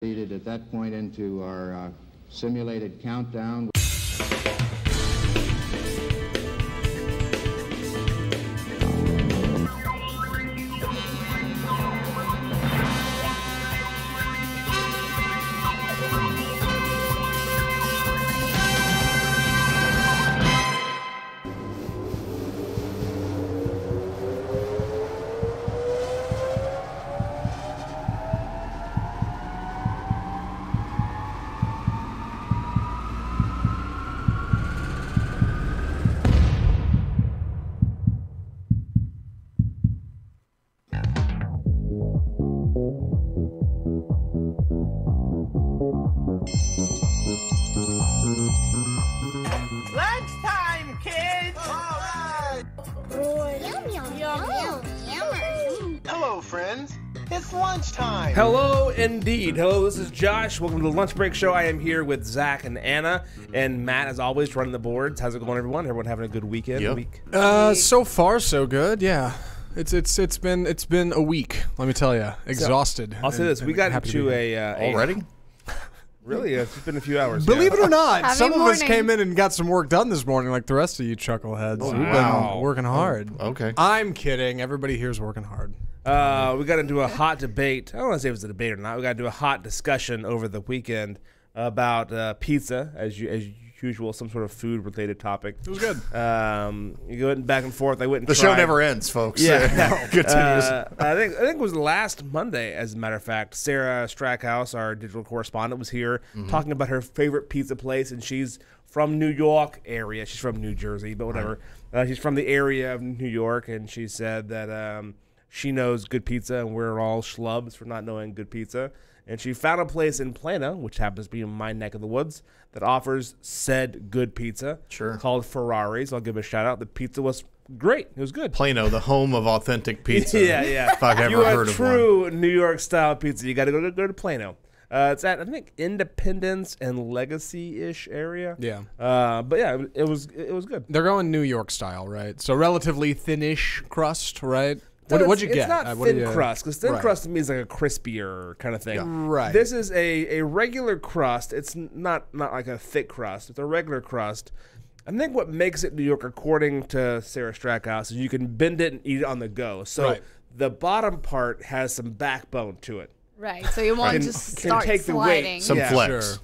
Proceeded at that point into our simulated countdown. Lunchtime, kids! Hello, friends. It's lunchtime. Hello, indeed. Hello, this is Josh. Welcome to the Lunch Break Show. I am here with Zach and Anna, and Matt, as always, running the boards. How's it going, everyone? Everyone having a good weekend? Yep. So far, so good. Yeah, it's been a week. Let me tell you, exhausted. I'll say this: we got into already. Really? It's been a few hours. Believe it or not, Happy some of us morning. came in and got some work done this morning, like the rest of you chuckleheads. Oh, We've wow. been working hard. Okay. I'm kidding. Everybody here's working hard. We got into a hot debate. I don't want to say it was a debate or not. We got into a hot discussion over the weekend about pizza, as usual, some sort of food-related topic. It was good. You went back and forth. I went and The tried. show never ends, folks. Yeah. Continues. I think it was last Monday, as a matter of fact. Sarah Strackhouse, our digital correspondent, was here talking about her favorite pizza place, and she's from New York area. She's from New Jersey, but whatever. She's from the area of New York, and she said that she knows good pizza, and we're all schlubs for not knowing good pizza. And she found a place in Plano, which happens to be in my neck of the woods, that offers said good pizza. Sure. Called Ferrari's. I'll give it a shout out. The pizza was great. It was good. Plano, the home of authentic pizza. Yeah. If I've ever you heard want of one. true New York style pizza, you got to go to Plano. It's at, I think, Independence and Legacy-ish area. Yeah. But yeah, it was good. They're going New York style, right? So relatively thinnish crust, right? What'd you get? It's not What do thin you- crust, because thin Right. crust to me is like a crispier kind of thing. Right. This is a regular crust. It's not like a thick crust. It's a regular crust. I think what makes it New York, according to Sarah Strackhouse, is you can bend it and eat it on the go. So Right. the bottom part has some backbone to it. Right, so you want to just can start take the weight. sliding. Some Yeah, flex. Sure.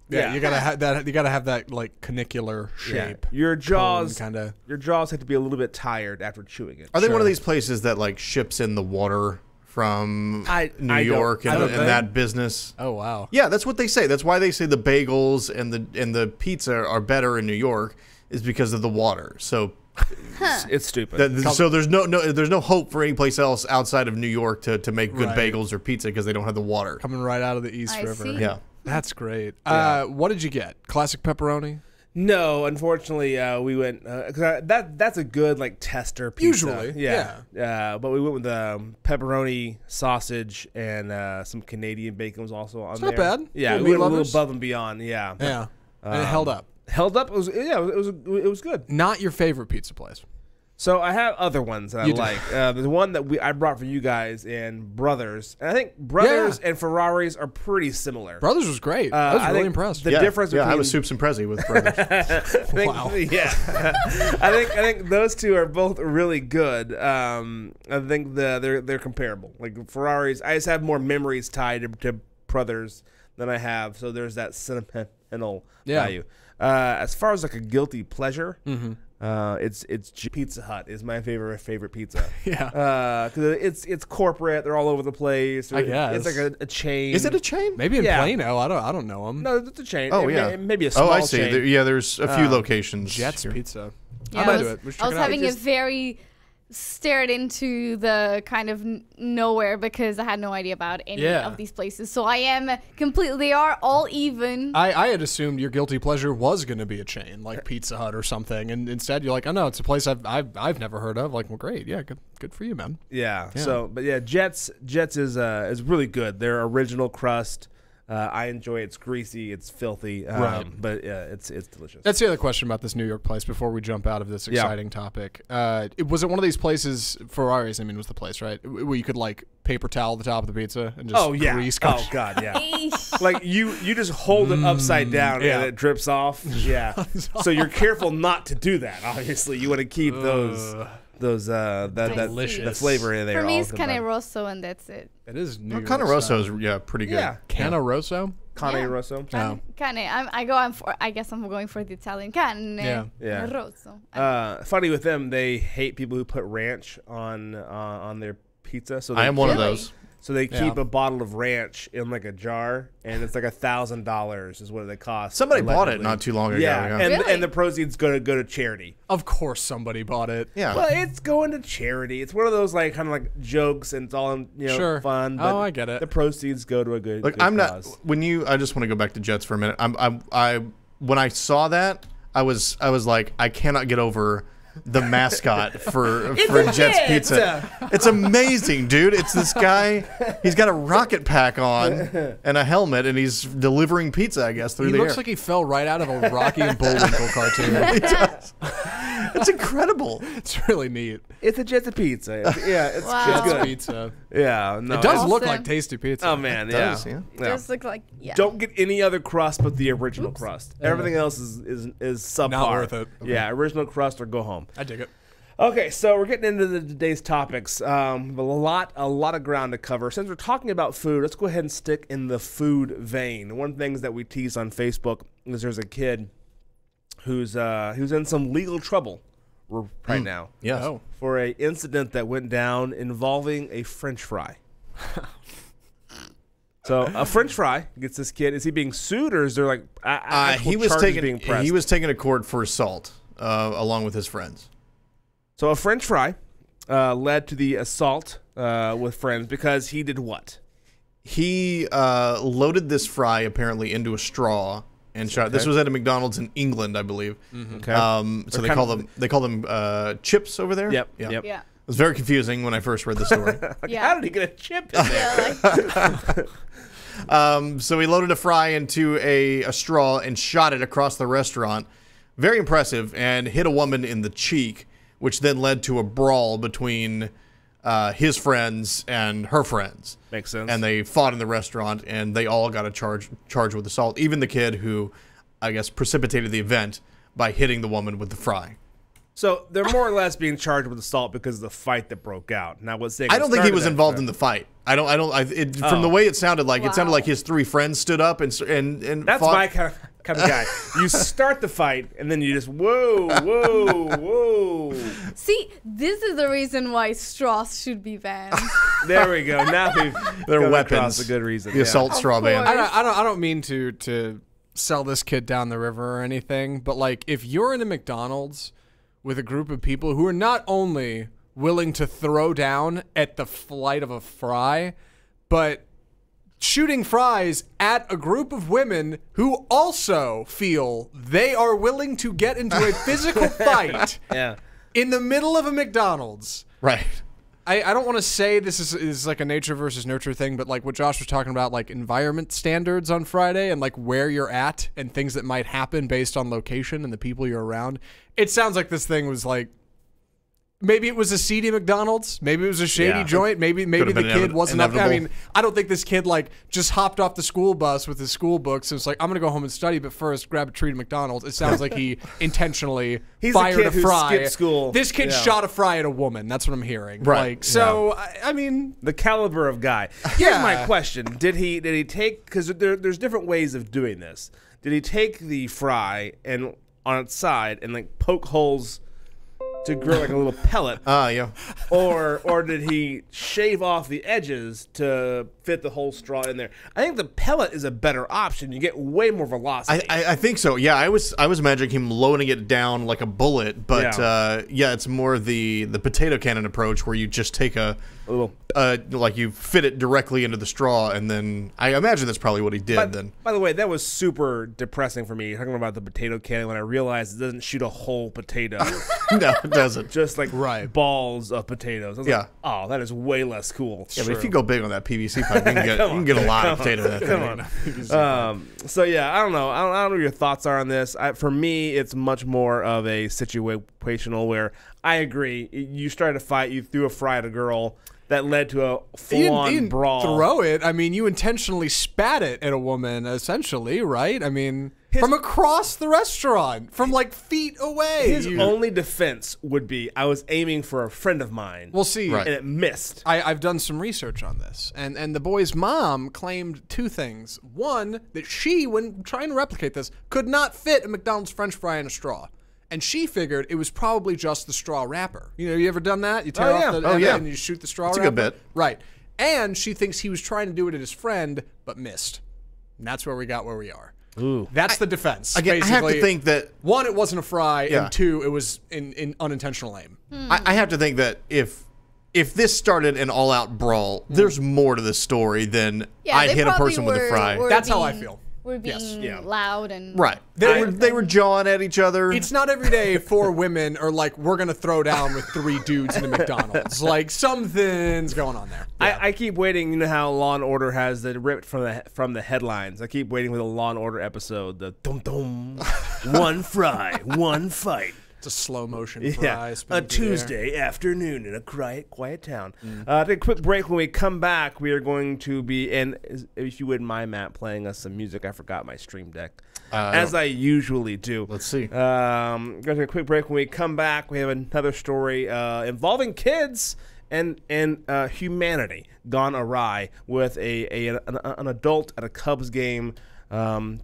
Yeah, you gotta have that. You gotta have that like canicular shape. Your jaws kind of. Your jaws have to be a little bit tired after chewing it. Are they one Sure. of these places that like ships in the water from New I don't- York I and don't that business? Oh wow. Yeah, that's what they say. That's why they say the bagels and the pizza are better in New York is because of the water. So It's stupid. so there's no hope for any place else outside of New York to make good Right. bagels or pizza because they don't have the water. Coming right out of the East I River. see. Yeah. That's great. What did you get? Classic pepperoni? No, unfortunately, we went because that's a good like tester pizza. Usually, yeah. But we went with pepperoni, sausage, and some Canadian bacon was also on there. not bad. Yeah, Little we meat went a little lovers. above and beyond. Yeah, Yeah. And it held up. held up. It was good. Not your favorite pizza place. So I have other ones that I You do. like. The one that I brought for you guys and Brothers, and I think Brothers and Ferraris are pretty similar. Brothers was great. I was I really think impressed. the Yeah, difference yeah, I between- was soups and Prezi with brothers. I think, Wow. Yeah, I think those two are both really good. I think they're comparable. Like Ferraris, I just have more memories tied to Brothers than I have, so there's that sentimental value. As far as like a guilty pleasure, it's Pizza Hut is my favorite pizza. Yeah. Because it's corporate. They're all over the place. I guess. It's like a chain. Is it a chain? Maybe in Yeah. Plano. I don't know them. No, it's a chain. Oh, It yeah. maybe a small I see. chain. There's a few locations. Jets here. Pizza. Yeah, I'm I into was, it. We should I check was it out. having It a just- very stared into the kind of nowhere because I had no idea about any Yeah. of these places. So I am completely, they are all even. I had assumed your guilty pleasure was going to be a chain like Pizza Hut or something, and instead you're like, oh no, it's a place I've never heard of. Like, well, great, yeah, good for you, man. Yeah. So, but yeah, Jets is really good. Their original crust, I enjoy it. It's greasy, it's filthy, Right. but it's delicious. That's the other question about this New York place before we jump out of this exciting topic. Was it one of these places, Ferraris, I mean, was the place, right? Where you could, like, paper towel the top of the pizza and just grease come Oh, God, yeah. Eesh. Like, you just hold it upside down yeah. and it drips off. Yeah. So you're careful not to to do that. Obviously, you want to keep that Delicious. flavor in there. For me, all it's the cane time. rosso, and that's it. It is New York Cane Rosso style. is pretty good. Yeah, Cane Rosso? Cane Yeah. Rosso. Oh. Cane. I guess I'm going for the Italian cane. Yeah. Rosso. Funny with them, they hate people who put ranch on their pizza. So I am one of Really? those. So they keep Yeah. a bottle of ranch in like a jar, and it's like $1,000 is what they cost. Somebody bought it allegedly. not too long ago. Yeah, Yeah. and Really? and the proceeds go to charity. Of course somebody bought it. Yeah. Well, it's going to charity. It's one of those like kind of like jokes, and it's all Sure. fun. Oh, I get it. The proceeds go to a good. Look, good I'm cause. not. I just want to go back to Jets for a minute. When I saw that, I was like, I cannot get over the mascot for Jets Pizza. It's amazing, dude. It's this guy. He's got a rocket pack on and a helmet, and he's delivering pizza, I guess, through He the looks air. like he fell right out of a Rocky and Bullwinkle cartoon. He does. It's incredible. It's really neat. It's a Jets pizza. It's Wow. it's Jets good. pizza. Yeah, no, It does it's- look Awesome. like tasty pizza. Oh man, It yeah. does, yeah. Just look like Don't get any other crust but the original crust. Everything else is subpar. Not worth it. Yeah, original crust or go home. I dig it. Okay, so we're getting into today's topics. A lot of ground to cover. Since we're talking about food, let's go ahead and stick in the food vein. One of the things that we tease on Facebook is there's a kid who's in some legal trouble right now Yes. Oh. for a incident that went down involving a French fry. So a French fry gets this kid. Is he being sued, or is there like actual He was charges being pressed? taken to court for assault along with his friends. So a French fry led to the assault with friends because he did what? He loaded this fry apparently into a straw and shot. This was at a McDonald's in England, I believe. Okay. So they call them chips over there. Yep. Yeah. Yep. yeah. It was very confusing when I first read the story. Like, Yeah. how did he get a chip in there? Yeah, like, So he loaded a fry into a straw and shot it across the restaurant. Very impressive, and hit a woman in the cheek, which then led to a brawl between his friends and her friends. Makes sense. And they fought in the restaurant, and they all got a charge with assault. Even the kid who, I guess, precipitated the event by hitting the woman with the fry. So they're more or less being charged with assault because of the fight that broke out. Now, what's I don't think he was involved in the fight. From the way it sounded like Wow. his three friends stood up and That's fought. my kind of guy. You start the fight and then you just whoa. see, this is the reason why straws should be banned. There we go. Now we've They're come weapons. across a good reason. The yeah. assault straw ban. course. I don't mean to sell this kid down the river or anything, but like if you're in a McDonald's with a group of people who are not only willing to throw down at the flight of a fry, but shooting fries at a group of women who also feel they are willing to get into a physical fight Yeah. in the middle of a McDonald's. Right. I don't want to say this is like a nature versus nurture thing, but like what Josh was talking about, like environment standards on Friday and like where you're at and things that might happen based on location and the people you're around. It sounds like this thing was like, maybe it was a seedy McDonald's. Maybe it was a shady Yeah. joint. Maybe Could've the been kid wasn't up. I inevitable. mean, I don't think this kid like just hopped off the school bus with his school books and was like, I'm going to go home and study, but first grab a treat at McDonald's. It sounds like he intentionally He's a fired kid a who fry. skipped school. This kid Yeah. shot a fry at a woman. That's what I'm hearing. Right. Like, so, I mean, The caliber of guy. Here's Yeah. my question: Did he take? Because there's different ways of doing this. Did he take the fry and on its side and like poke holes to grow like a little pellet, Yeah. or did he shave off the edges to fit the whole straw in there? I think the pellet is a better option. You get way more velocity. I think so. Yeah, I was imagining him loading it down like a bullet, but Yeah. it's more the potato cannon approach where you just take a like you fit it directly into the straw, and then I imagine that's probably what he did. By the way, that was super depressing for me, talking about the potato cannon, when I realized it doesn't shoot a whole potato. No, it doesn't. Just like balls of potatoes. I was like, oh, that is way less cool. Yeah, but if you go big on that PVC pipe, you can get a lot of potato in that thing. Come on. So yeah, I don't know. I don't know what your thoughts are on this. For me, it's much more of a situational where I agree. You started a fight, you threw a fry at a girl. That led to a full-on brawl. Throw it. I mean, you intentionally spat it at a woman, essentially, right? I mean, from across the restaurant, from like feet away. His only defense would be, I was aiming for a friend of mine. We'll see. And it missed. I've done some research on this, and the boy's mom claimed two things. One, that she, when trying to replicate this, could not fit a McDonald's French fry in a straw. And she figured it was probably just the straw wrapper. You know, you ever done that? You tear off the end and you shoot the straw wrapper? That's a good bit. Right. And she thinks he was trying to do it at his friend, but missed. And that's where we got where we are. Ooh. That's the defense. Again, basically. I have to think that... One, it wasn't a fry, and two, it was in unintentional aim. I have to think that if this started an all-out brawl, there's more to the story than I hit a person with a fry. That's how I feel. We're being loud and right. They were jawing at each other. It's not every day 4 women are like, we're gonna throw down with 3 dudes in a McDonald's. Like something's going on there. Yeah. I keep waiting. You know how Law and Order has the ripped from the headlines. I keep waiting for the Law and Order episode. The dum dum, one fry, one fight. It's a slow motion fry. A Tuesday afternoon in a quiet town. Take a quick break. When we come back, we are going to be, and if you wouldn't mind, Matt, playing us some music. I forgot my Stream Deck, as I usually do. Let's see. Going to take a quick break. When we come back, we have another story involving kids and humanity gone awry with an adult at a Cubs game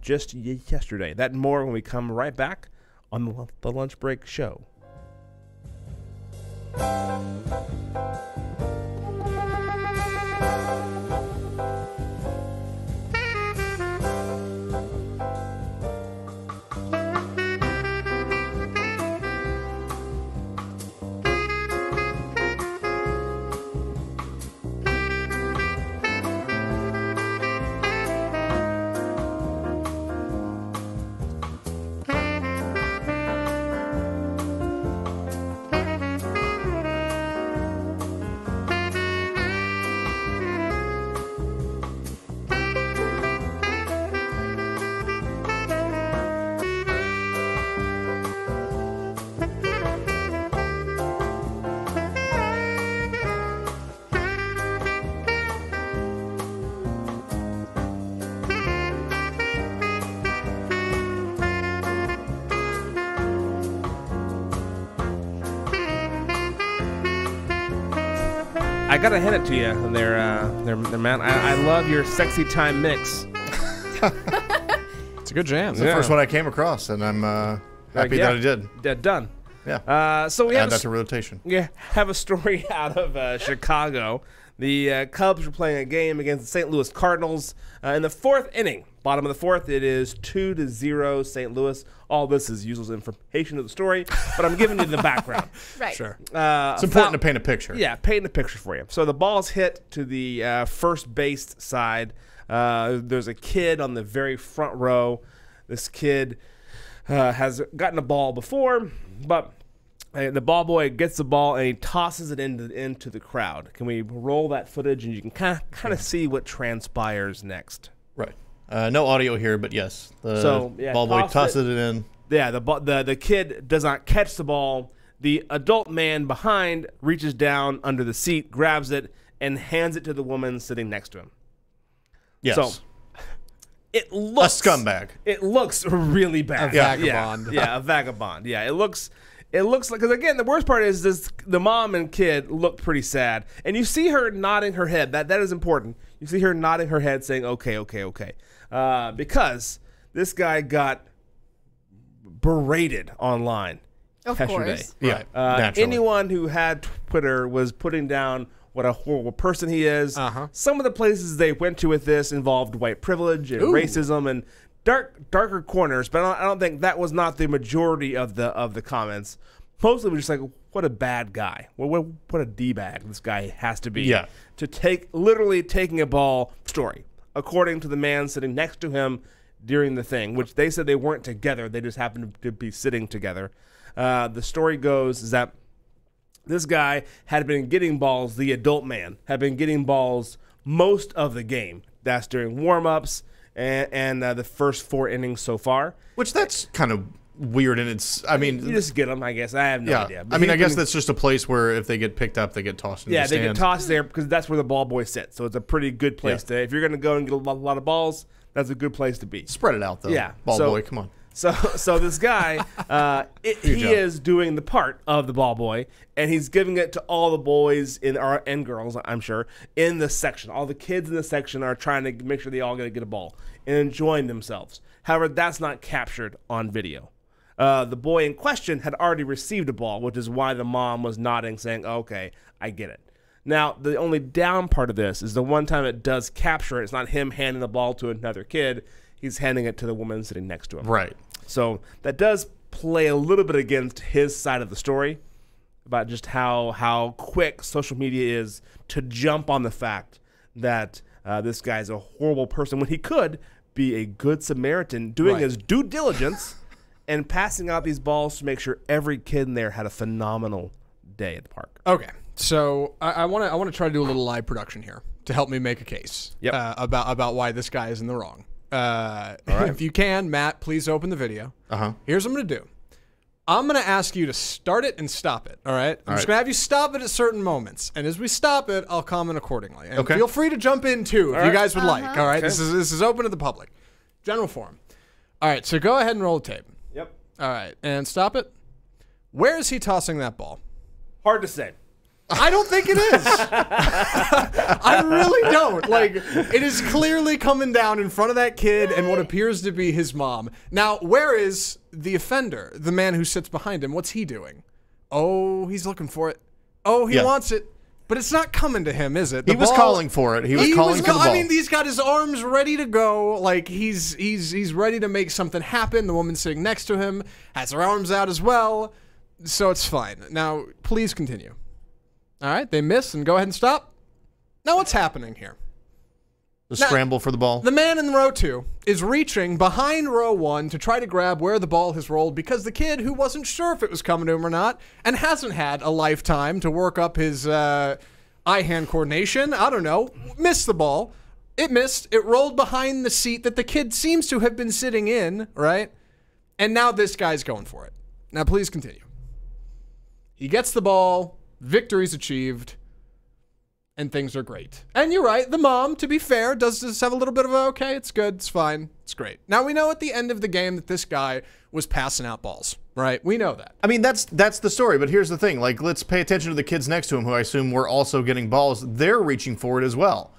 just yesterday. That and more when we come right back on the Lunch Break Show. I gotta hand it to you, there, man. I love your sexy time mix. It's a good jam. It's the first one I came across, and I'm happy that I did. Done. Yeah. So we add that to rotation. Yeah, have a story out of Chicago. The Cubs were playing a game against the St. Louis Cardinals in the 4th inning. Bottom of the 4th, it is 2-0 St. Louis. All this is useless information to the story, but I'm giving you the background. Right. Sure. It's important to paint a picture. Yeah, painting a picture for you. So the ball's hit to the first base side. There's a kid on the very front row. This kid has gotten a ball before, but the ball boy gets the ball and he tosses it into the crowd. Can we roll that footage and you can kind of see what transpires next? Right. No audio here, but yes. The ball boy tosses it in. Yeah, the kid does not catch the ball. The adult man behind reaches down under the seat, grabs it, and hands it to the woman sitting next to him. Yes. So it looks a scumbag. It looks really bad. A vagabond. Yeah, a vagabond. Yeah, it looks like, because again, the worst part is the mom and kid look pretty sad, and you see her nodding her head. That is important. You see her nodding her head, saying okay, because this guy got berated online yesterday. course. Yeah. Naturally. Anyone who had Twitter was putting down what a horrible person he is. Some of the places they went to with this involved white privilege and racism and darker corners, but I don't think that was not the majority of the comments. Mostly was just like, what a bad guy. What a D-bag this guy has to be. Yeah. To literally taking a ball story, according to the man sitting next to him during the thing, which they said they weren't together. They just happened to be sitting together. The story goes is that this guy had been getting balls, the adult man, had been getting balls most of the game. That's during warm-ups and the first 4 innings so far. Which that's kind of weird, and I mean, you just get them, I guess. I have no idea. But I mean, I guess that's just a place where if they get picked up, they get tossed in the they stand. get tossed there because that's where the ball boy sits. So it's a pretty good place to. If you're going to go and get a lot of balls, that's a good place to be. Spread it out, though. Yeah. Ball boy, come on. So this guy, he is doing the part of the ball boy, and he's giving it to all the boys and girls, I'm sure, in the section. All the kids in the section are trying to make sure they all get a ball and enjoying themselves. However, that's not captured on video. The boy in question had already received a ball, which is why the mom was nodding, saying, okay, I get it. Now, the only down part of this is the one time it does capture it, it's not him handing the ball to another kid. He's handing it to the woman sitting next to him. Right. So that does play a little bit against his side of the story about just how quick social media is to jump on the fact that this guy's a horrible person when he could be a good Samaritan doing his due diligence and passing out these balls to make sure every kid in there had a phenomenal day at the park. Okay, so I want to try to do a little live production here to help me make a case about why this guy is in the wrong. If you can, Matt, please open the video. Here's what I'm going to do. I'm going to ask you to start it and stop it, all right? I'm just going to have you stop it at certain moments. And as we stop it, I'll comment accordingly. And feel free to jump in, too, if you guys would like, all right? Okay. This is open to the public. General forum. All right, so go ahead and roll the tape. Yep. All right, and stop it. Where is he tossing that ball? Hard to say. I don't think it is. I really don't. Like, it is clearly coming down in front of that kid and what appears to be his mom. Now, where is the offender, the man who sits behind him? What's he doing? Oh, he's looking for it. Oh, he wants it. But it's not coming to him, is it? He was calling for it. He was calling for the ball. I mean, he's got his arms ready to go. Like, he's ready to make something happen. The woman sitting next to him has her arms out as well. So it's fine. Now, please continue. All right, they miss and go ahead and stop. Now what's happening here? The scramble for the ball. The man in row 2 is reaching behind row 1 to try to grab where the ball has rolled because the kid who wasn't sure if it was coming to him or not and hasn't had a lifetime to work up his eye-hand coordination, I don't know, missed the ball. It missed. It rolled behind the seat that the kid seems to have been sitting in, right? And now this guy's going for it. Now please continue. He gets the ball. Victory's achieved, and things are great. And you're right, the mom, to be fair, does just have a little bit of a, okay, it's good, it's fine, it's great. Now, we know at the end of the game that this guy was passing out balls, right? We know that. I mean, that's the story, but here's the thing. Like, let's pay attention to the kids next to him, who I assume were also getting balls. They're reaching for it as well.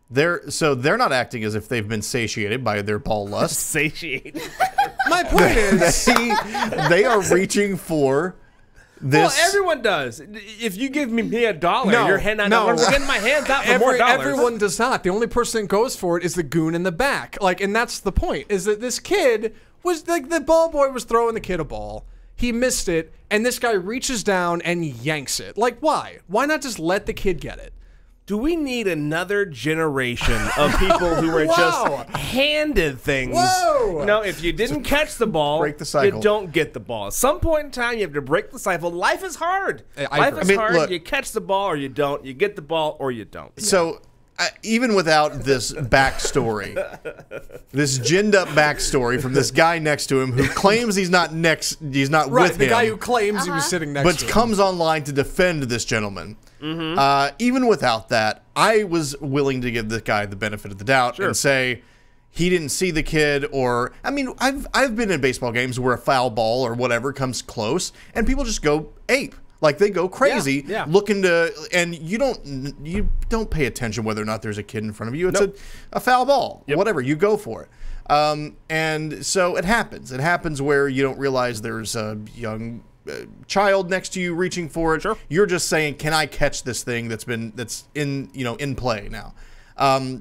They're not acting as if they've been satiated by their ball lust. Satiated. My point is, they are reaching for... Well, everyone does. If you give me $1, you're handing out. I'm getting my hands out for more dollars. Everyone does not. The only person that goes for it is the goon in the back. Like, and that's the point. Is that this kid was like the ball boy was throwing the kid a ball. He missed it, and this guy reaches down and yanks it. Like, why? Why not just let the kid get it? Do we need another generation of people who are just handed things? Whoa! You know, if you didn't catch the ball, break the cycle. You don't get the ball. At some point in time, you have to break the cycle. Life is hard. Life is hard. Look, you catch the ball or you don't. You get the ball or you don't. So, even without this backstory, this ginned up backstory from this guy next to him who claims he's not with him. The guy who claims he was sitting next to him. But comes online to defend this gentleman. Even without that, I was willing to give this guy the benefit of the doubt and say he didn't see the kid, or I mean, I've been in baseball games where a foul ball or whatever comes close and people just go ape. Like, they go crazy looking to, and you don't pay attention whether or not there's a kid in front of you. It's a foul ball, whatever, you go for it. And so it happens. It happens where you don't realize there's a young child next to you reaching for it. Sure. You're just saying, can I catch this thing that's in play now?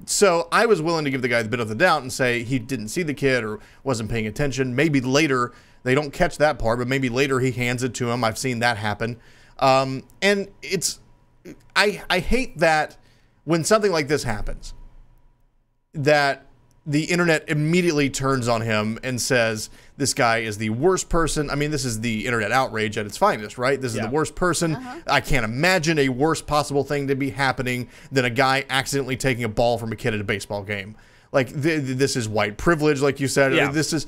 So I was willing to give the guy the benefit of the doubt and say he didn't see the kid or wasn't paying attention. Maybe later they don't catch that part, but maybe later he hands it to him. I've seen that happen. And I hate that when something like this happens, that the internet immediately turns on him and says, this guy is the worst person. I mean, this is the internet outrage at its finest, right? This is the worst person. I can't imagine a worse possible thing to be happening than a guy accidentally taking a ball from a kid at a baseball game. Like, this is white privilege, like you said. Yeah. This is,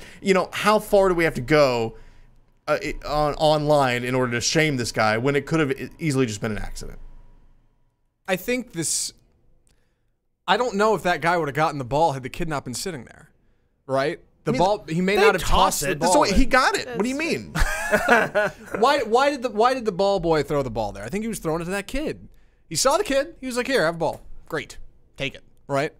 how far do we have to go online in order to shame this guy when it could have easily just been an accident? I think I don't know if that guy would have gotten the ball had the kid not been sitting there, right? The ball, he may not have tossed the ball. He got it. What do you mean? Why did the ball boy throw the ball there? I think he was throwing it to that kid. He saw the kid. He was like, "Here, have a ball. Great, take it." Right?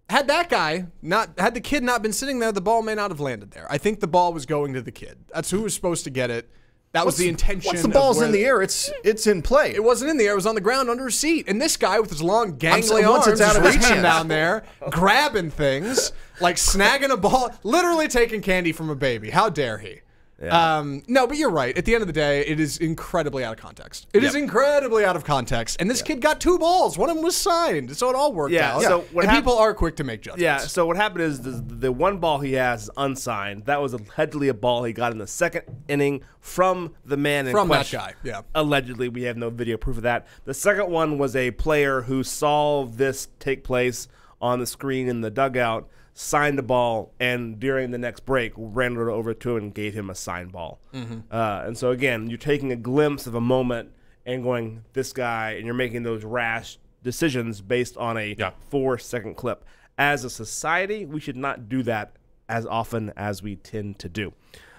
Had the kid not been sitting there, the ball may not have landed there. I think the ball was going to the kid. That's who was supposed to get it. That was the intention. Once the ball's in the air, it's in play. It wasn't in the air. It was on the ground under a seat. And this guy with his long gangly once arms it's out of his reaching hands. down there, grabbing things, like snagging a ball, literally taking candy from a baby. How dare he? Yeah. No, but you're right. At the end of the day, it is incredibly out of context. It is incredibly out of context. And this kid got 2 balls. One of them was signed. So it all worked out. So and people are quick to make judgments. Yeah, so what happened is the one ball he has is unsigned. That was allegedly a ball he got in the second inning from the man in From that question. guy, yeah. Allegedly, we have no video proof of that. The second one was a player who saw this take place on the screen in the dugout, signed the ball, and during the next break ran it over to him and gave him a signed ball. And so again, you're taking a glimpse of a moment and going, this guy, and you're making those rash decisions based on a 4-second clip. As a society, we should not do that as often as we tend to do.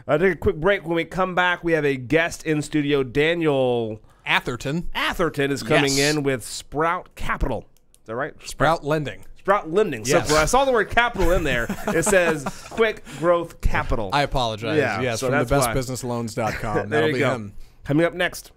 Take a quick break. When we come back, we have a guest in studio. Daniel Atherton is coming in with Sprout Capital. Is that right? Sprout Lending. Sprout Lending. Yes. So I saw the word capital in there. It says Quick Growth Capital. I apologize. Yeah, Yes, so from that's why. thebestbusinessloans.com. There That'll you be go. him. Coming up next.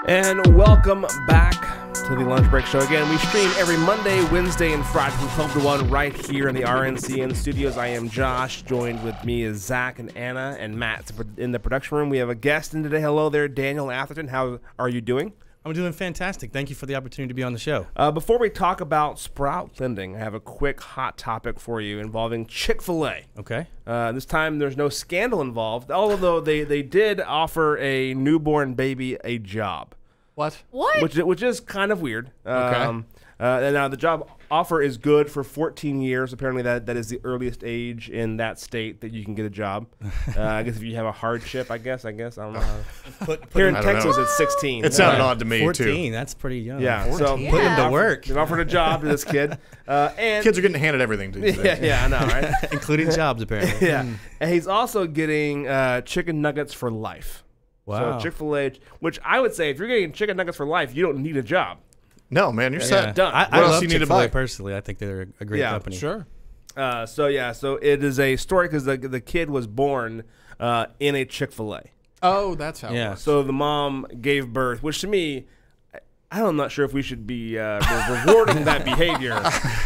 And welcome back to the Lunch Break Show. Again, we stream every Monday, Wednesday, and Friday from 12 to 1 right here in the RNCN studios. I am Josh. Joined with me is Zach and Anna and Matt in the production room. We have a guest in today. Hello there, Daniel Atherton. How are you doing? I'm doing fantastic. Thank you for the opportunity to be on the show. Before we talk about Sprout Lending, I have a quick hot topic for you involving Chick-fil-A. Okay. This time there's no scandal involved, although they did offer a newborn baby a job. What? What? Which is kind of weird. Okay. And now the job offer is good for 14 years. Apparently, that is the earliest age in that state that you can get a job. I guess if you have a hardship, I guess I don't know. Here in Texas, it's 16. It sounded odd to me 14, too. that's pretty young. Yeah, 14. so Put him to work. They offered a job to this kid, and Kids are getting handed everything these days. yeah, I know, right? Including jobs, apparently. Yeah, and he's also getting chicken nuggets for life. Wow. So Chick-fil-A, which I would say, if you're getting chicken nuggets for life, you don't need a job. No, man, you're set. Done. I What else love you need to Chick-fil-A buy? personally. I think they're a great company. Sure. So it is a story because the kid was born in a Chick-fil-A. Oh, that's how. Yeah. It works. So the mom gave birth, which to me, I'm not sure if we should be rewarding that behavior.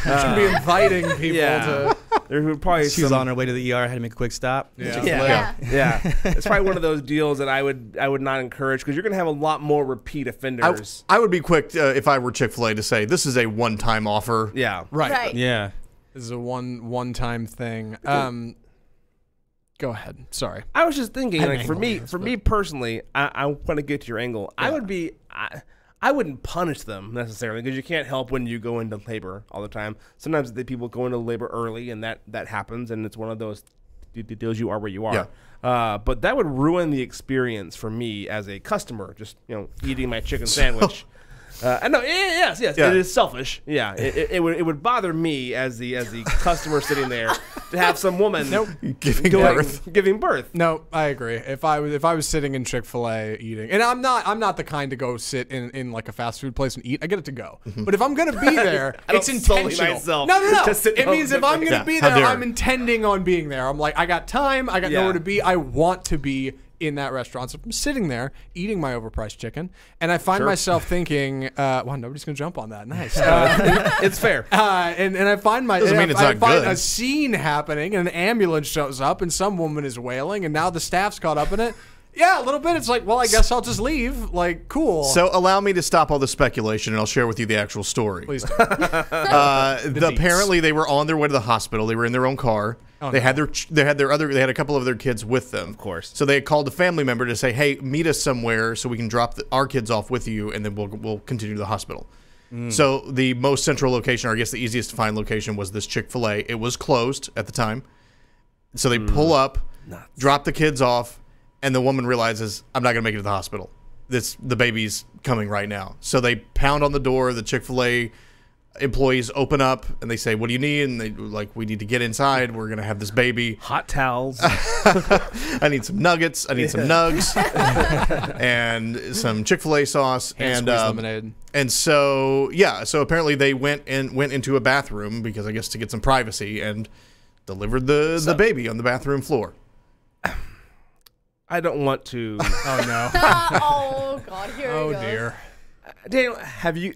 Should be inviting people to. There would probably She was on her way to the ER, had to make a quick stop. Yeah. Yeah. It's probably one of those deals that I would not encourage because you're going to have a lot more repeat offenders. I would be quick if I were Chick-fil-A to say this is a one-time offer. Yeah. Right. Yeah. This is a one-time thing. Go ahead. Sorry. I was just thinking, I like have for an me, angle on for this, me personally, I want to get to your angle. I wouldn't punish them necessarily because you can't help when you go into labor all the time. Sometimes the people go into labor early, and that happens, and it's one of those deals. You are where you are. Yeah. But that would ruin the experience for me as a customer. Just eating my chicken sandwich. I know. Yes. Yeah. It is selfish. Yeah. It would bother me as the customer sitting there to have some woman giving birth. No, I agree. If I was sitting in Chick-fil-A eating, and I'm not the kind to go sit in like a fast food place and eat. I get it to go. But if I'm gonna be there, I it's don't sully intentional. myself No. to sit It means if I'm gonna Yeah, be how there, dare. I'm intending on being there. I'm like, I got time. I got Yeah. nowhere to be. I want to be in that restaurant. So I'm sitting there eating my overpriced chicken, and I find myself thinking, wow, nobody's gonna jump on that. Nice. It's fair. And I find Doesn't mean it's I not find good. a scene happening, and an ambulance shows up, and some woman is wailing, and now the staff's caught up in it. Yeah, a little bit. It's like, well, I guess I'll just leave. Like, cool. So allow me to stop all the speculation, and I'll share with you the actual story. Please do. Apparently, they were on their way to the hospital. They were in their own car. They had they had a couple of their kids with them. Of course. So they had called a family member to say, "Hey, meet us somewhere so we can drop our kids off with you, and then we'll continue to the hospital." So the most central location, or I guess the easiest to find location, was this Chick-fil-A. It was closed at the time. So they pull up, drop the kids off, and the woman realizes, I'm not going to make it to the hospital. The baby's coming right now. So they pound on the door. The Chick-fil-A employees open up, and they say, what do you need? And they like, we need to get inside. We're going to have this baby. Hot towels. I need some nuggets. I need some nugs. And some Chick-fil-A sauce. Hand squeezed lemonade. And so, so apparently they went into a bathroom because I guess to get some privacy and delivered the baby on the bathroom floor. I don't want to. Oh, no. Oh God, here we go. Oh, dear. Daniel,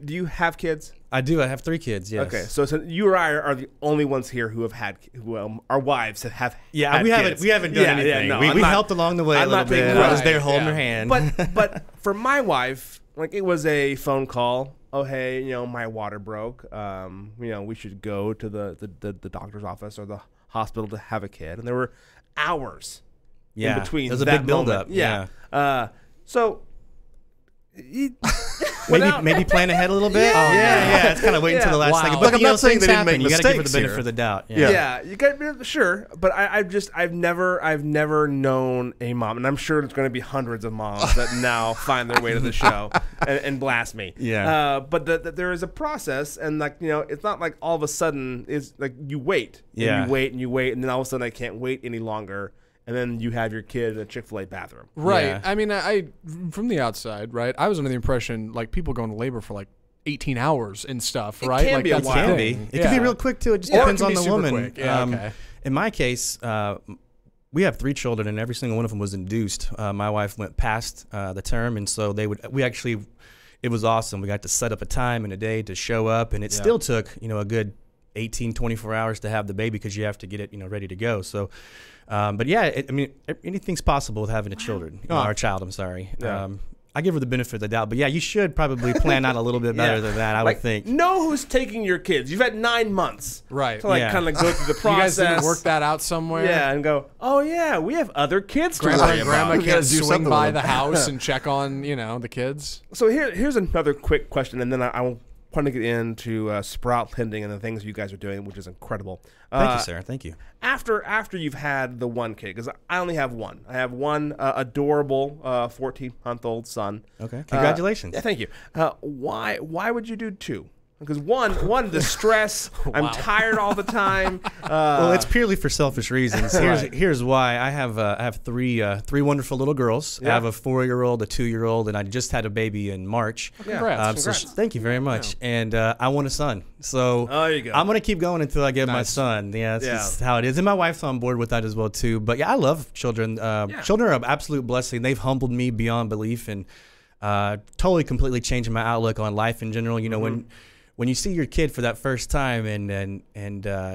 do you have kids? I do. I have 3 kids, yes. Okay, so you or I are the only ones here who have had, our wives have Yeah, had we kids. haven't done anything. no, we I'm not- helped along the way I'm a not little bit. taking- I was there right, holding yeah. her hand. But for my wife, like it was a phone call. Oh hey, my water broke. We should go to the doctor's office or the hospital to have a kid, and there were hours in between. There's a that big buildup. moment. Yeah. So. Maybe plan ahead a little bit. Yeah. It's kind of waiting until the last Wow. second. Look, But I'm not saying they didn't make You got to give her the mistakes benefit here. of the doubt. Yeah, you got sure, but I've never known a mom, and I'm sure there's going to be hundreds of moms that now find their way to the show and blast me. Yeah. But there is a process, and it's not like all of a sudden it's like you wait, and Yeah. you wait and you wait, and then all of a sudden I can't wait any longer, and then you have your kid in a Chick-fil-A bathroom. Right. Yeah. I mean, I from the outside, right, I was under the impression, like, people go into labor for, like, 18 hours and stuff, right? can Like, be a that's the while. Can thing. be. It can be real quick too. It just Or it depends can on be the super woman. quick. Yeah, okay. In my case, we have 3 children, and every single one of them was induced. My wife went past the term, and so it was awesome. We got to set up a time and a day to show up, and it still took a good 18, 24 hours to have the baby because you have to get it ready to go. So. But yeah, anything's possible with having a child. I'm sorry. Yeah. I give her the benefit of the doubt, but yeah, you should probably plan out a little bit better than that. I would think. Know who's taking your kids. You've had 9 months, Right. To Yeah. kind of go through the You guys process. didn't work that out somewhere? Yeah, and go. Oh yeah, we have other kids to Grandpa worry and grandma about. We gotta can't do swing something by with the them. house and check on, the kids. So here's another quick question, and then I will wanting to get into sprout lending and the things you guys are doing, which is incredible. Thank you, Sarah. Thank you. After you've had the one kid, because I only have one. I have one adorable 14-month-old son. Okay. Congratulations. Yeah, thank you. Why would you do two? Because one, the stress. I'm tired all the time. Well, it's purely for selfish reasons. Right. Here's why. I have three wonderful little girls. Yeah. I have a 4-year-old, a 2-year-old, and I just had a baby in March. Congrats. Thank you very much. And I want a son. So there you go. I'm gonna keep going until I get my son. Yeah, that's just how it is. And my wife's on board with that as well too. But yeah, I love children. Children are an absolute blessing. They've humbled me beyond belief and totally, completely changed my outlook on life in general. You know, when you see your kid for that first time and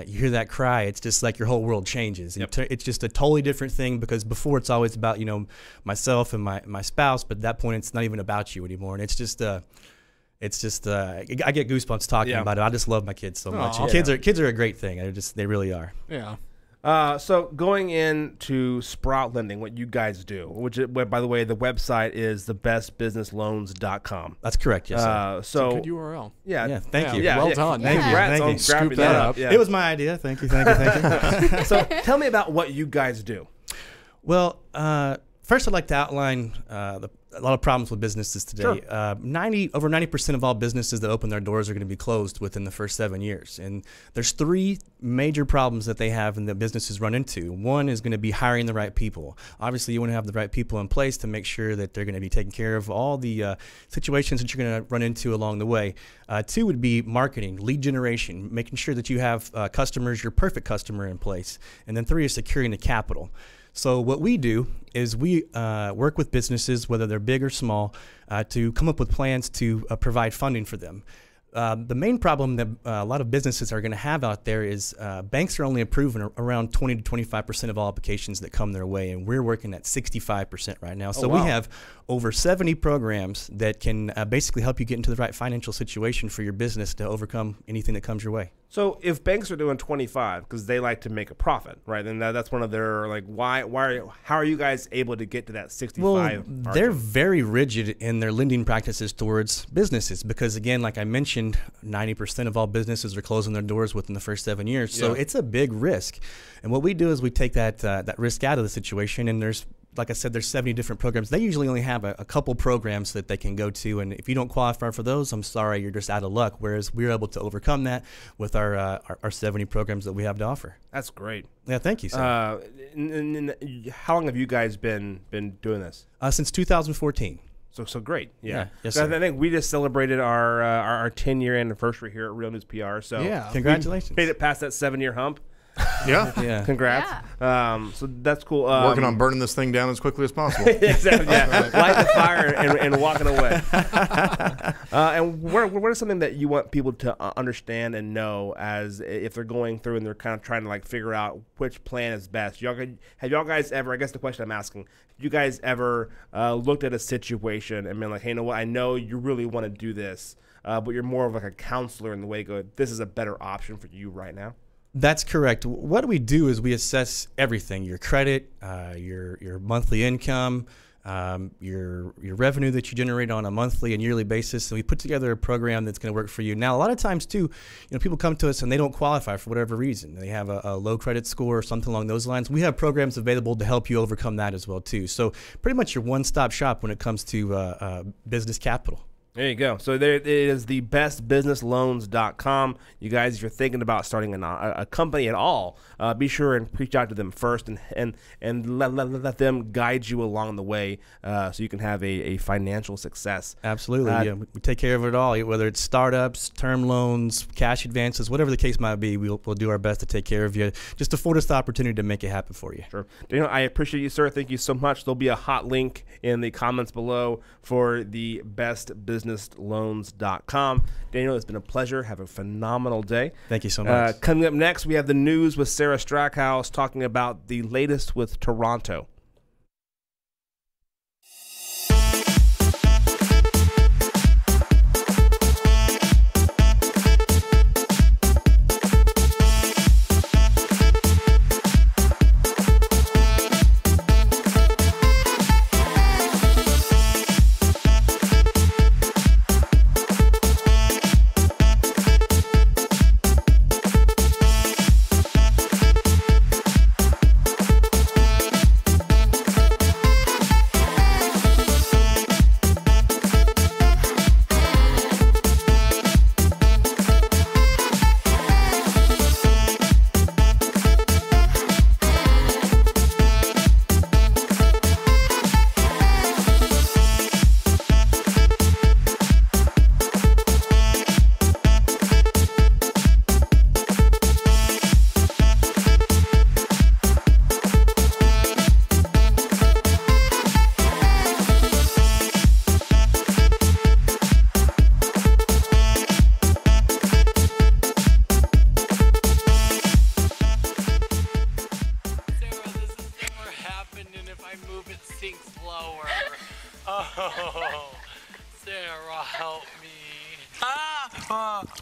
you hear that cry, it's just like your whole world changes. Yep. It's just a totally different thing, because before it's always about, myself and my spouse, but at that point it's not even about you anymore. And it's just I get goosebumps talking about it. I just love my kids so much. And kids are a great thing. They really are. Yeah. So going into sprout lending, what you guys do, which by the way, the website is thebestbusinessloans.com. That's correct. Yes, sir. So Good URL. yeah, thank you. Yeah, Well done. Congrats Thank on you. grabbing Scoop that that up. up. Yeah. It was my idea. Thank you. So tell me about what you guys do. Well, first I'd like to outline a lot of problems with businesses today. Sure. Over 90% of all businesses that open their doors are going to be closed within the first 7 years. And there's 3 major problems that they have and that businesses run into. One is going to be hiring the right people. Obviously, you want to have the right people in place to make sure that they're going to be taking care of all the situations that you're going to run into along the way. 2 would be marketing, lead generation, making sure that you have customers, your perfect customer in place. And then 3 is securing the capital. So what we do is we work with businesses, whether they're big or small, to come up with plans to provide funding for them. The main problem that a lot of businesses are going to have out there is banks are only approving around 20 to 25% of all applications that come their way, and we're working at 65% right now. So we have over 70 programs that can basically help you get into the right financial situation for your business to overcome anything that comes your way. So if banks are doing 25 because they like to make a profit, right? And that's one of their how are you guys able to get to that 65? Well, they're very rigid in their lending practices towards businesses because, again, like I mentioned, 90% of all businesses are closing their doors within the first 7 years. So it's a big risk. And what we do is we take that risk out of the situation, and like I said, there's 70 different programs. They usually only have a couple programs that they can go to, and if you don't qualify for those, I'm sorry, you're just out of luck. Whereas we're able to overcome that with our 70 programs that we have to offer. That's great. Yeah, thank you, sir. How long have you guys been doing this? Since 2014. So great. Yeah. Yes, So sir. I think we just celebrated our 10-year anniversary here at Real News PR. So Yeah. Congratulations. made it past that 7-year hump. Yeah. Congrats. So that's cool. Working on burning this thing down as quickly as possible. Exactly. Yeah. Light the fire and walking away. And what is something that you want people to understand and know as if they're going through and they're kind of trying to figure out which plan is best? Have y'all guys ever? I guess the question I'm asking: have you guys ever looked at a situation and been like, "Hey, you know what? I know you really want to do this, but you're more of like a counselor in the way. Go, this is a better option for you right now." That's correct. What we do is we assess everything: your credit, your monthly income, your revenue that you generate on a monthly and yearly basis. And we put together a program that's going to work for you. Now, a lot of times too, people come to us and they don't qualify for whatever reason. They have a low credit score or something along those lines. We have programs available to help you overcome that as well too. So pretty much your one-stop shop when it comes to business capital. There you go. So there it is, the bestbusinessloans.com. You guys, if you're thinking about starting a company at all, be sure and reach out to them first and let them guide you along the way so you can have a financial success. Absolutely. We take care of it all, whether it's startups, term loans, cash advances, whatever the case might be. We'll do our best to take care of you. Just afford us the opportunity to make it happen for you. Sure. Daniel, I appreciate you, sir. Thank you so much. There'll be a hot link in the comments below for the bestbusinessloans.com. Daniel, it's been a pleasure. Have a phenomenal day. Thank you so much. Coming up next, we have the news with Sarah Strackhouse talking about the latest with Toronto.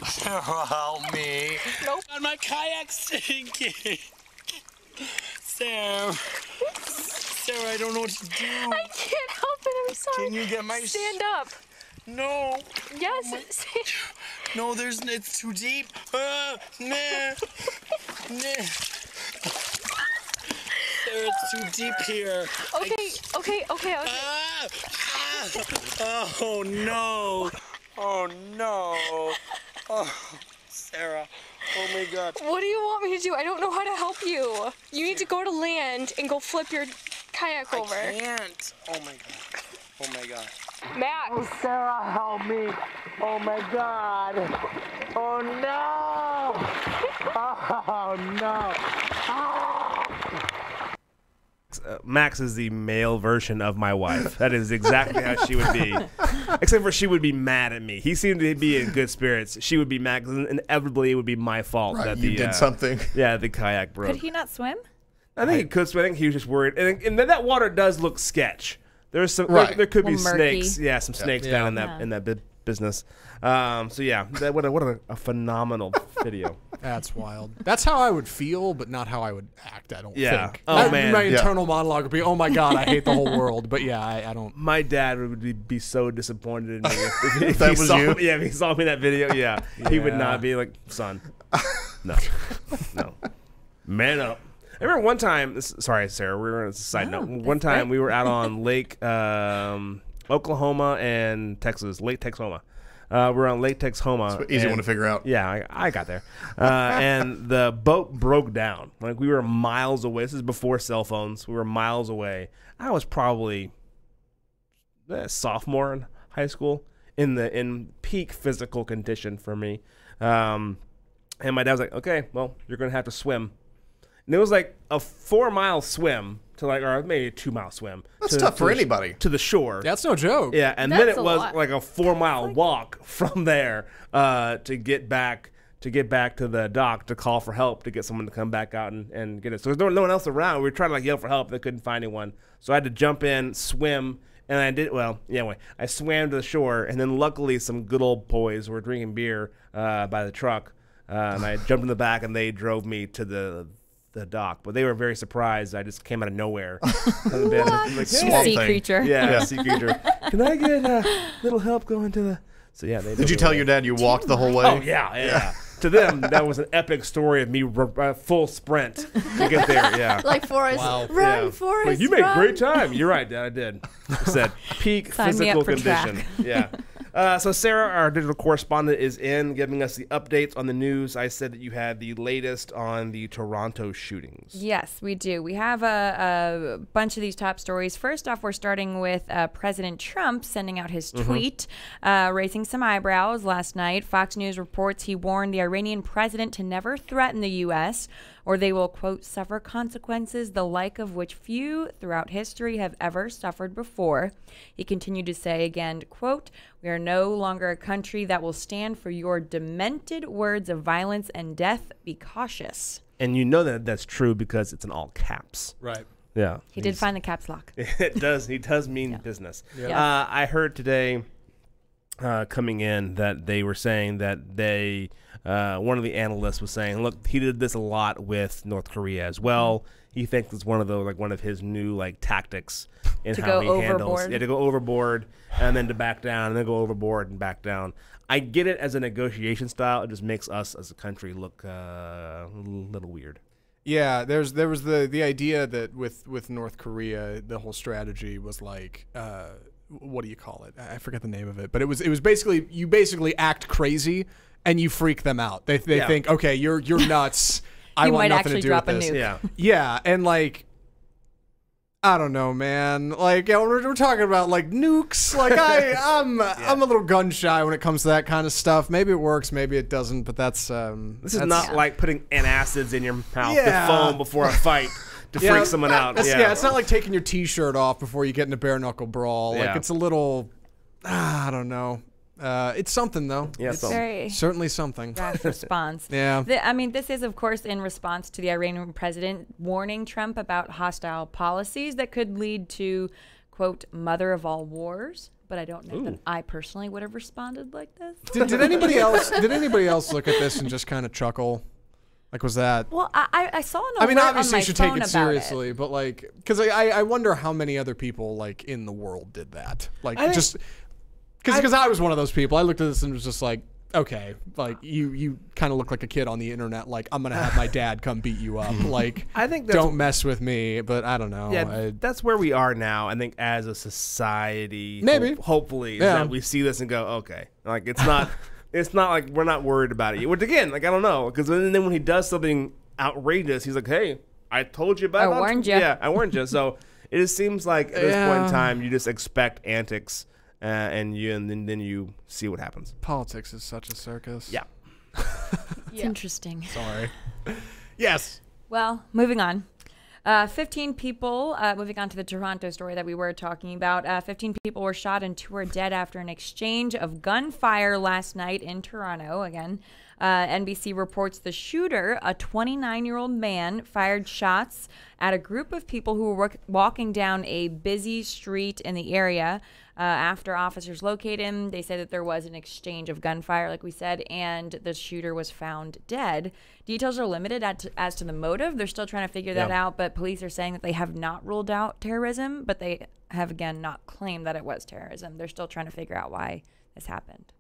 Sarah, help me. Nope. On my kayak's sinking. Sarah, I don't know what to do. I can't help it. I'm sorry. Can you get my... Stand up. No. Yes. No, it's too deep. Nah. Sarah, it's too deep here. Okay. Oh, no. Oh, no. Oh, Sarah. Oh, my God. What do you want me to do? I don't know how to help you. You need to go to land and go flip your kayak over. I can't. Oh, my God. Oh, my God. Max. Oh, Sarah, help me. Oh, my God. Oh, no. Oh, no. Max is the male version of my wife. That is exactly how she would be. Except for she would be mad at me. He seemed to be in good spirits. She would be mad, and inevitably it would be my fault that you did something. Yeah, the kayak broke. Could he not swim? I think he could swim. I think he was just worried. And that water does look sketch. There's some. There could be murky. snakes. Yeah, some snakes down in that business. So yeah, what a phenomenal video. That's wild. That's how I would feel, but not how I would act, I don't think. Oh, man. My internal monologue would be, oh my God, I hate the whole world. But yeah, I don't. My dad would be so disappointed in me if That he was saw you? me. Yeah, if he saw me in that video, he would not be like, son, no, man up. I remember one time, sorry, Sarah, we were on a side note. One time we were out on Lake Oklahoma and Texas, Lake Texoma. We're on Lake Texoma. It's an easy one to figure out. Yeah, I got there. And the boat broke down. Like, we were miles away. This is before cell phones. We were miles away. I was probably a sophomore in high school, in peak physical condition for me. And my dad was like, okay, well, you're going to have to swim. And it was like a 4-mile swim to or maybe a 2-mile swim. That's tough for anybody. To the shore. That's no joke. Yeah, and then it was like a 4-mile walk from there to get back to the dock to call for help, to get someone to come back out and get it. So there's no one else around. We were trying to yell for help. They couldn't find anyone. So I had to jump in, swim, and I did, anyway, I swam to the shore, and then luckily some good old boys were drinking beer by the truck, and I jumped in the back, and they drove me to the dock, but they were very surprised. I just came out of nowhere. Like, Sea creature. Yeah, sea creature. Can I get a little help going to the? So yeah, Did you tell your dad you walked the whole way? Oh yeah. To them, that was an epic story of me full sprint to get there. Yeah, like Forrest, run, Forrest. Like, you made great time. You're right, Dad. I did. I said peak physical condition. Yeah. So Sarah, our digital correspondent, is in giving us the updates on the news. I said that you had the latest on the Toronto shootings. Yes, we do. We have a bunch of these top stories. First off, we're starting with President Trump sending out his tweet, raising some eyebrows last night. Fox News reports he warned the Iranian president to never threaten the U.S., or they will, quote, suffer consequences the like of which few throughout history have ever suffered before. He continued to say again, quote, we are no longer a country that will stand for your demented words of violence and death. Be cautious. And you know that that's true because it's in all caps. Right. Yeah. He did find the caps lock. It does. He does mean business. Yeah. I heard today coming in that they were saying that one of the analysts was saying, look, he did this a lot with North Korea as well. He thinks it's one of his new tactics in how he handles. Yeah, to go overboard and then to back down and then go overboard and back down. I get it as a negotiation style. It just makes us as a country look a little weird. Yeah, there was the idea that with North Korea, the whole strategy was like, what do you call it? I forget the name of it, but it was basically you act crazy and you freak them out. They think, okay, you're nuts. I want nothing to do with this. Yeah, and I don't know, man. We're talking about nukes. I'm a little gun shy when it comes to that kind of stuff. Maybe it works, maybe it doesn't. But this is not like putting antacids in your mouth to foam before a fight to freak someone out. It's not like taking your T-shirt off before you get in a bare knuckle brawl. It's a little, I don't know. It's something though. Yeah, it's certainly something. Rash response. Yeah. This is of course in response to the Iranian president warning Trump about hostile policies that could lead to, quote, mother of all wars. But I don't know that I personally would have responded like this. Did anybody else? Did anybody else look at this and just kind of chuckle? Like, was that? Well, I saw an alert I mean, obviously on my you should take phone it about seriously, but like, because I wonder how many other people like in the world did that. Like, just because I was one of those people. I looked at this and was just like, okay, like you kind of look like a kid on the internet. Like, I'm gonna have my dad come beat you up. Like, I think that's, don't mess with me. But I don't know. Yeah, that's where we are now. I think as a society, maybe hopefully, is that we see this and go, okay, like it's not. It's not like we're not worried about it. Which again, like I don't know, because then when he does something outrageous, he's like, "Hey, I told you about it. I warned you." Yeah, I warned you. So it just seems like at this point in time, you just expect antics, and then you see what happens. Politics is such a circus. Yeah, It's interesting. Sorry. Yes. Well, moving on. 15 people, moving on to the Toronto story that we were talking about, 15 people were shot and 2 are dead after an exchange of gunfire last night in Toronto. Again, NBC reports the shooter, a 29-year-old man, fired shots at a group of people who were walking down a busy street in the area. After officers located him, they said that there was an exchange of gunfire, like we said, and the shooter was found dead. Details are limited as to the motive. They're still trying to figure that out, but police are saying that they have not ruled out terrorism, but they have, again, not claimed that it was terrorism. They're still trying to figure out why this happened.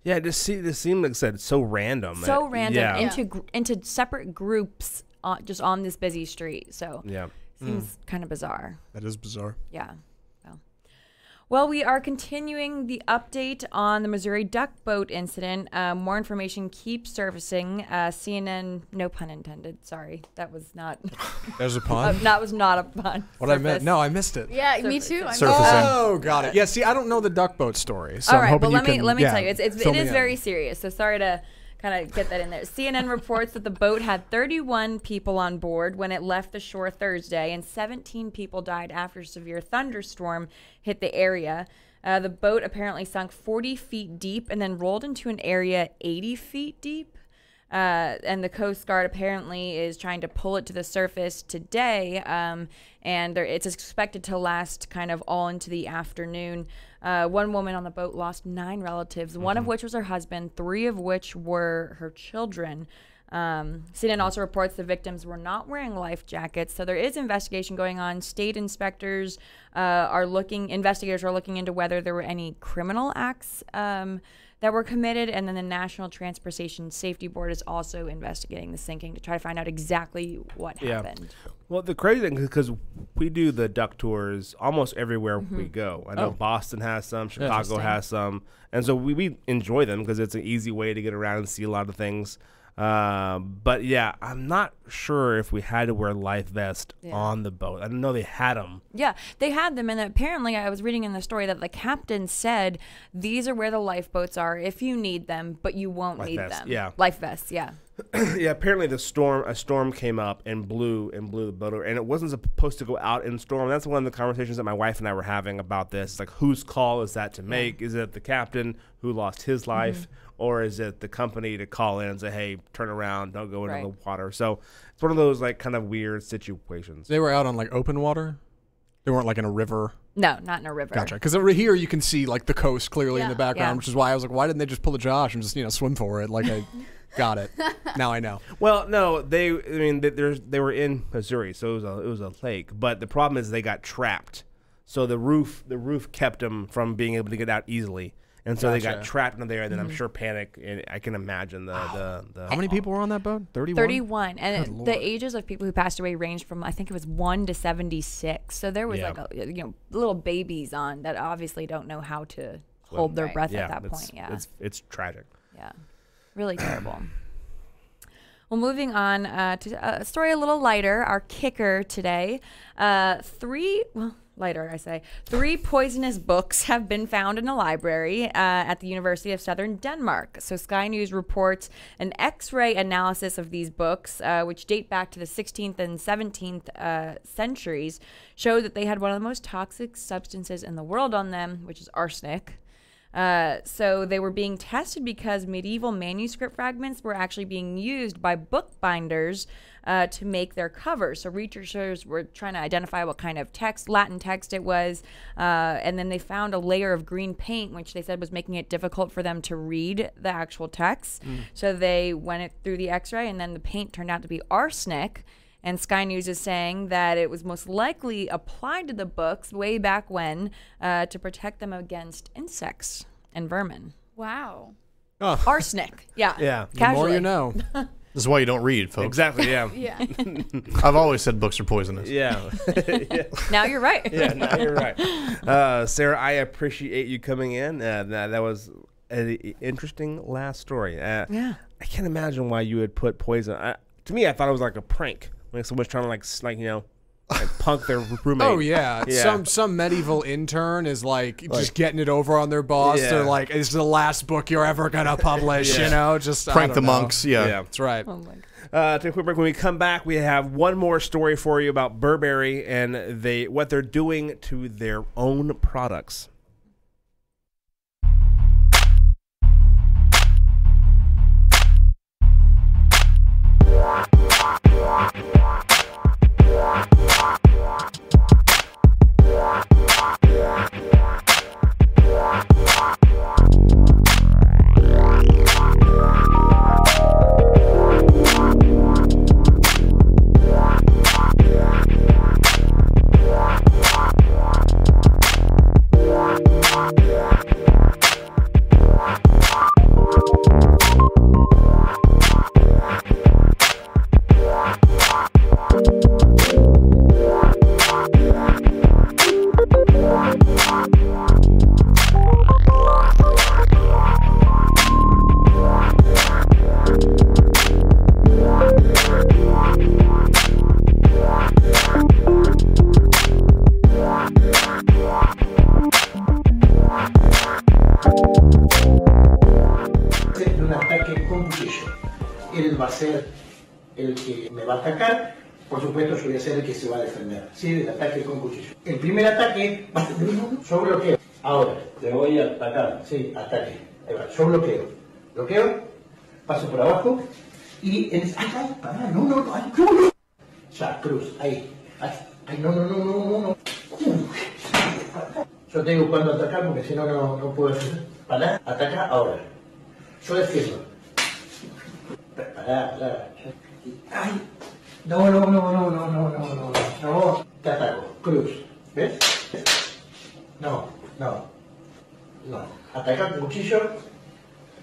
yeah. This seemed like I said so random. So random Yeah. into separate groups just on this busy street. So Yeah. seems kind of bizarre. That is bizarre. Yeah. Well, we are continuing the update on the Missouri duck boat incident. More information keeps surfacing. CNN, no pun intended. Sorry, that was not. There's a pun. That was not a pun. What I meant? No, I missed it. Yeah, me too. Oh, got it. Yeah, see, I don't know the duck boat story, so All I'm right, hoping but you can. let me tell you, it fill me is in. very serious. So sorry to kind of get that in there. CNN reports that the boat had 31 people on board when it left the shore Thursday, and 17 people died after a severe thunderstorm hit the area. The boat apparently sunk 40 feet deep and then rolled into an area 80 feet deep. And the Coast Guard apparently is trying to pull it to the surface today. And it's expected to last kind of all into the afternoon. One woman on the boat lost 9 relatives, one of which was her husband, 3 of which were her children. CNN also reports the victims were not wearing life jackets, so there is investigation going on. State investigators are looking into whether there were any criminal acts that were committed, and then the National Transportation Safety Board is also investigating the sinking to try to find out exactly what happened. Well, the crazy thing is because we do the duck tours almost everywhere we go. I know Boston has some, Chicago has some, and so we enjoy them because it's an easy way to get around and see a lot of things. But yeah, I'm not sure if we had to wear life vest on the boat. I didn't know they had them. Yeah, they had them, and apparently I was reading in the story that the captain said these are where the lifeboats are if you need them, but you won't need them. Yeah, life vests. Yeah. Yeah. Apparently, a storm came up and blew the boat over, and it wasn't supposed to go out in storm. That's one of the conversations that my wife and I were having about this. It's like, whose call is that to make? Is it the captain who lost his life? Or is it the company to call in and say, hey, turn around, don't go into the water? So it's one of those like kind of weird situations. They were out on like open water? They weren't like in a river? No, not in a river. Gotcha. Because over here you can see like the coast clearly in the background, which is why I was like, why didn't they just pull a Josh and just, swim for it? Like I got it. Now I know. Well, no, they were in Missouri, so it was a lake. But the problem is they got trapped. So the roof kept them from being able to get out easily. And so they got trapped in there, and then I'm sure panic. And I can imagine the How many people were on that boat? 31? 31. And the ages of people who passed away ranged from, I think it was 1 to 76. So there was little babies on that obviously don't know how to hold their breath at that point. Yeah, it's tragic. Yeah, really terrible. Well, moving on to a story a little lighter. Our kicker today, 3 poisonous books have been found in a library at the University of Southern Denmark. So Sky News reports an X-ray analysis of these books, which date back to the 16th and 17th centuries, showed that they had one of the most toxic substances in the world on them, which is arsenic. So they were being tested because medieval manuscript fragments were actually being used by bookbinders to make their covers. So researchers were trying to identify what kind of text, Latin text it was, and then they found a layer of green paint, which they said was making it difficult for them to read the actual text. So they went through the x-ray, and then the paint turned out to be arsenic. And Sky News is saying that it was most likely applied to the books way back when to protect them against insects and vermin. Wow. Oh. Arsenic. Yeah. Yeah. The more Casually. you know. This is why you don't read, folks. Exactly. Yeah. Yeah. I've always said books are poisonous. Yeah. Yeah. Now you're right. Yeah, now you're right. Sarah, I appreciate you coming in. That was an interesting last story. Yeah. I can't imagine why you would put poison. To me, I thought it was like a prank. Like someone's trying to like punk their roommate. Oh yeah. Some medieval intern is like just getting it over on their boss. Yeah. They're like, "It's the last book you're ever gonna publish." Yeah. You know, just I Prank don't the know. monks. Yeah. That's right. Oh my God. Take a quick break. When we come back, we have one more story for you about Burberry and what they're doing to their own products. De un ataque con cuchillo. Él va a ser el que me va a atacar, por supuesto yo voy a ser el que se va a defender, ¿sí? Del ataque con cuchillo. El primer ataque va a ser yo bloqueo. Ahora, te voy a atacar, sí, ataque. Ahí va, yo bloqueo. Bloqueo, paso por abajo y en ese... ¡Ay, pará! No, ay, no. Ya, cruz, ahí. Ay, no. Yo tengo cuando atacar porque si no, no puedo hacer. Pará, ataca ahora. Yo defiendo. Pará. Ay, no. Te ataco. Cruz. ¿Ves? No. Ataca con cuchillo.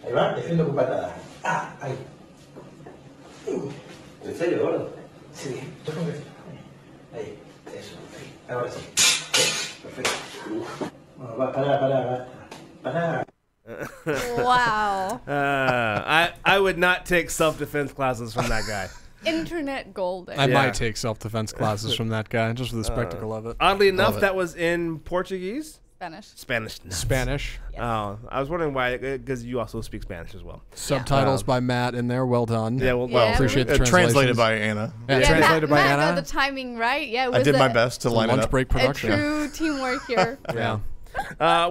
Ahí va, defiendo con patada. Ahí. ¿En serio, gordo? Sí. Ahí, eso. Ahí. Ahora sí. Perfecto. Bueno, va, pará. Wow. I would not take self-defense classes from that guy. Internet golden. I might take self-defense classes from that guy just for the spectacle of it. Oddly enough, that was in Portuguese? Spanish. Spanish. Yes. Oh, I was wondering why, because you also speak Spanish as well. Subtitles by Matt in there. Well done. Yeah, well, Yeah, appreciate the Translated translations. by Anna. Yeah, translated by Matt Anna. got the timing right. Yeah, it I was did my best to It's a line it lunch up. break A production. true teamwork here. Yeah.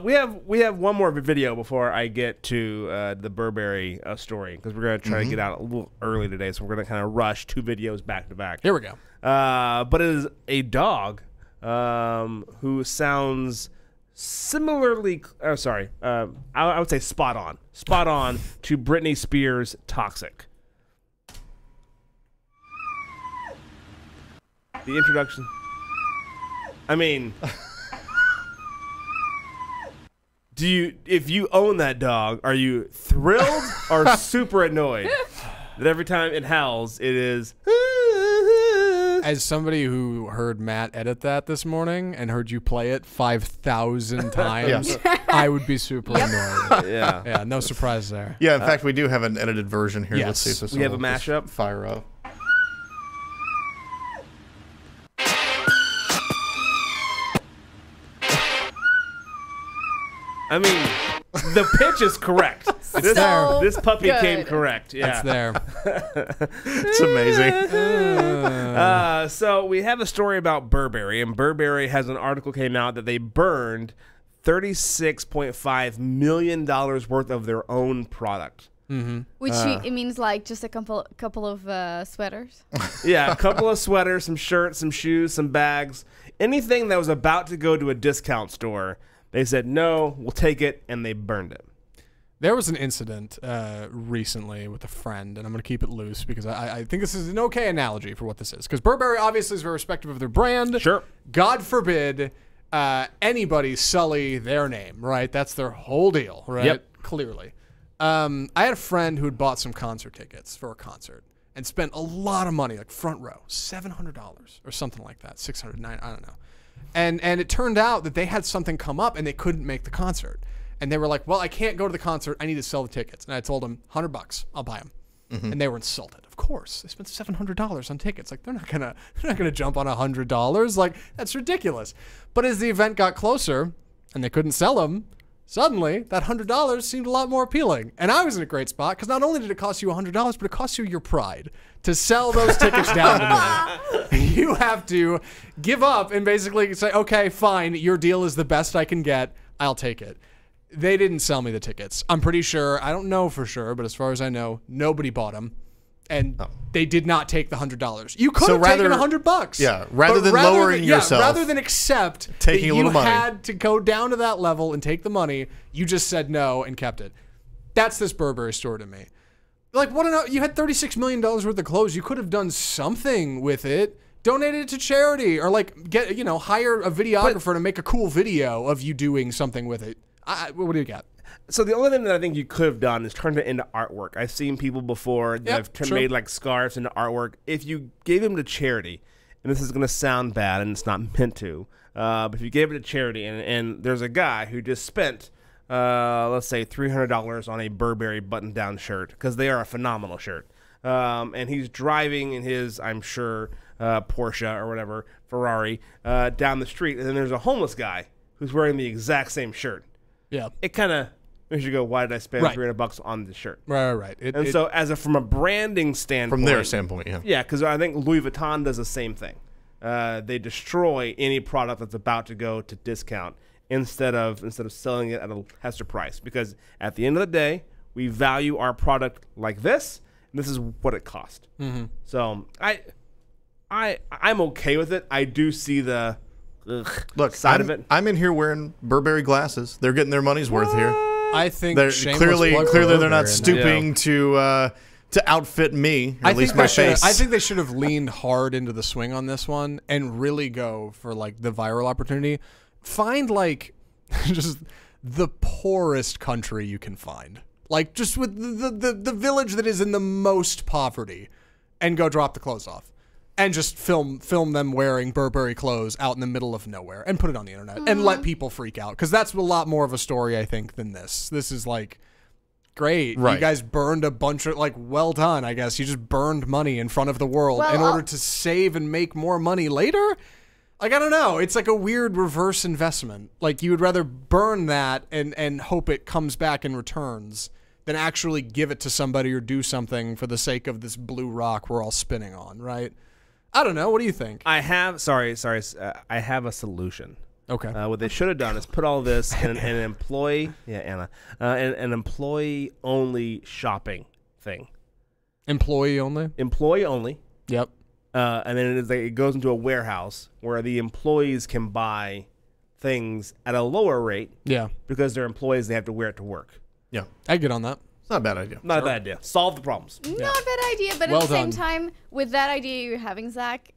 We have one more video before I get to the Burberry story, because we're going to try to get out a little early today, so we're going to kind of rush 2 videos back to back. Here we go. But it is a dog who sounds similarly, I would say spot on to Britney Spears' Toxic. The introduction. I mean, if you own that dog, are you thrilled or super annoyed that every time it howls, it is... As somebody who heard Matt edit that this morning and heard you play it 5,000 times, I would be super annoyed. Yeah. Yeah, no surprise there. Yeah, in fact, we do have an edited version here. Yes. Let's see if this We have will a just mashup? fire up. I mean, the pitch is correct. This puppy good. came correct. Yeah. That's there. It's amazing. So we have a story about Burberry, and Burberry has an article came out that they burned $36.5 million worth of their own product. Which it means like just a couple of sweaters. Yeah, a couple of sweaters, some shirts, some shoes, some bags, anything that was about to go to a discount store. They said, no, we'll take it, and they burned it. There was an incident recently with a friend, and I'm going to keep it loose because I think this is an okay analogy for what this is. Because Burberry obviously is very respectful of their brand. Sure. God forbid anybody sully their name, right? That's their whole deal, right? Yep. Clearly. I had a friend who had bought some concert tickets for a concert and spent a lot of money, like front row, $700 or something like that, $600, $900, I don't know. And it turned out that they had something come up and they couldn't make the concert. And they were like, well, I can't go to the concert. I need to sell the tickets. And I told them, $100, I'll buy them. And they were insulted. Of course, they spent $700 on tickets. Like they're not gonna jump on $100. Like that's ridiculous. But as the event got closer and they couldn't sell them, suddenly that $100 seemed a lot more appealing. And I was in a great spot because not only did it cost you $100, but it cost you your pride to sell those tickets down to me. You have to give up and basically say, okay, fine, your deal is the best I can get. I'll take it. They didn't sell me the tickets. I'm pretty sure, I don't know for sure, but as far as I know, nobody bought them. And they did not take the $100. You could have taken $100. Yeah, rather than lowering yourself. Rather than accept taking that a little you money. had to go down to that level and take the money, you just said no and kept it. That's this Burberry store to me. Like, you had $36 million worth of clothes. You could have done something with it. Donated it to charity or like hire a videographer to make a cool video of you doing something with it. What do you got? So the only thing that I think you could have done is turned it into artwork. I've seen people before that have made like scarves into artwork. If you gave them to charity, and this is going to sound bad and it's not meant to, but if you gave it to charity and there's a guy who just spent, let's say $300 on a Burberry button-down shirt because they are a phenomenal shirt. And he's driving in his, I'm sure, Porsche or whatever, Ferrari, down the street. And then there's a homeless guy who's wearing the exact same shirt. Yeah. It kind of makes you go, why did I spend $300 on the shirt? Right. So from a branding standpoint. From their standpoint, yeah. Yeah, because I think Louis Vuitton does the same thing. They destroy any product that's about to go to discount instead of selling it at a lesser price. Because at the end of the day, we value our product like this, and this is what it cost. So I'm okay with it. I do see the side of it. I'm in here wearing Burberry glasses. They're getting their money's worth here. I think they're clearly they're not stooping to outfit me, or at least my face. I think they should have leaned hard into the swing on this one and really go for like the viral opportunity. Find like just the poorest country you can find, like just with the village that is in the most poverty, and go drop the clothes off. And just film them wearing Burberry clothes out in the middle of nowhere and put it on the internet and let people freak out. Because that's a lot more of a story, I think, than this. This is like, great. Right. You guys burned a bunch of, like, well done, I guess. You just burned money in front of the world in order to save and make more money later? Like, I don't know. It's like a weird reverse investment. Like, you would rather burn that and hope it comes back in returns than actually give it to somebody or do something for the sake of this blue rock we're all spinning on, right? I don't know. What do you think? I have a solution. Okay. What they should have done is put all this in an employee, an employee only shopping thing. Employee only. Employee only. Yep. And then it goes into a warehouse where the employees can buy things at a lower rate. Yeah. Because they're employees, they have to wear it to work. Yeah. I get on that. Not a bad idea. Not a bad idea. Solve the problems. Not a bad idea, but at the same time, with that idea you're having, Zach,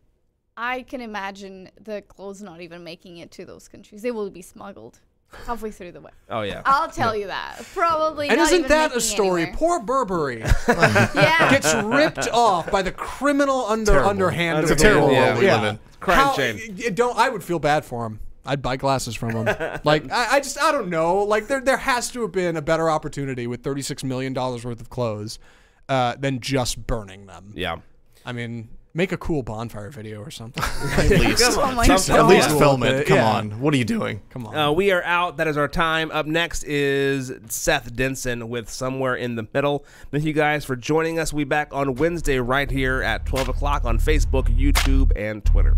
I can imagine the clothes not even making it to those countries. They will be smuggled halfway through the way. Oh, yeah. I'll tell you that. Probably and not isn't even that a story? anywhere. Poor Burberry gets ripped off by the criminal underhand. It's a terrible world we live in. Crime shame. I would feel bad for him. I'd buy glasses from him. Like, I don't know. Like, there has to have been a better opportunity with $36 million worth of clothes than just burning them. Yeah. I mean, make a cool bonfire video or something. At least. At least film it. Come on. What are you doing? Come on. We are out. That is our time. Up next is Seth Denson with Somewhere in the Middle. Thank you guys for joining us. We'll be back on Wednesday right here at 12 o'clock on Facebook, YouTube, and Twitter.